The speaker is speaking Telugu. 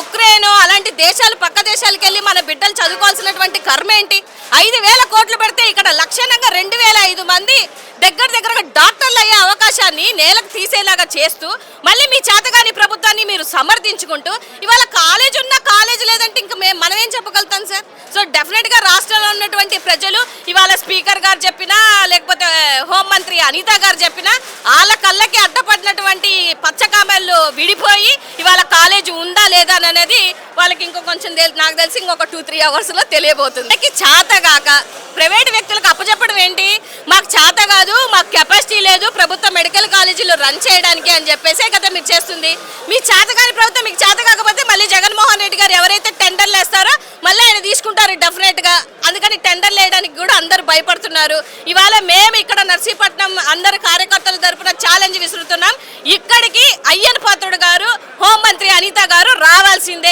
ఉక్రెయిన్ అలాంటి దేశాలు పక్క దేశాలకు వెళ్ళి మన బిడ్డలు చదువుకోవాల్సినటువంటి కర్మ ఏంటి? 5,000 కోట్లు పెడితే ఇక్కడ లక్షణంగా 2,005 మంది దగ్గరగా డాక్టర్లు అయ్యే అవకాశాన్ని నేలకు తీసేలాగా చేస్తూ మళ్ళీ మీ చేతగాని ప్రభుత్వాన్ని మీరు సమర్థించుకుంటూ ఇవాళ కాలేజ్ ఉన్నా కాలేజ్ లేదంటే ఇంకా మనం ఏం చెప్పగలుగుతాం సార్? సో డెఫినెట్గా రాష్ట్రంలో ఉన్నటువంటి ప్రజలు ఇవాళ స్పీకర్ గారు చెప్పినా లేకపోతే హోంమంత్రి అనిత గారు చెప్పినా వాళ్ళ కళ్ళకి అడ్డపడినటువంటి పచ్చకామెళ్ళు విడిపోయి ఇవాళ కాలేజ్ ఉందా లేదా అనేది వాళ్ళకి కొంచెం నాకు తెలిసి ఇంకొక 2-3 అవర్స్లో తెలియబోతుంది. చేతగాక ప్రైవేట్ వ్యక్తులకు అప్పచెప్పడం ఏంటి? మాకు చేత కాదు, మాకు కెపాసిటీ లేదు ప్రభుత్వ మెడికల్ కాలేజీలు రన్ చేయడానికి అని చెప్పేసే కదా మీరు చేస్తుంది. మీ చేతగాని ప్రభుత్వం మీకు చేత కాకపోతే మళ్ళీ జగన్మోహన్ రెడ్డి గారు ఎవరైతే టెండర్లు వేస్తారో మళ్ళీ ఆయన తీసుకుంటారు డెఫినెట్గా. అందుకని టెండర్లు వేయడానికి కూడా అందరూ భయపడుతున్నారు. ఇవాళ మేము ఇక్కడ నర్సీపట్నం అందరు కార్యకర్తల తరఫున ఛాలెంజ్ విసురుతున్నాం. ఇక్కడికి అయ్యన్ పాత్రుడు గారు, హోంమంత్రి అనిత గారు రావాల్సిందే.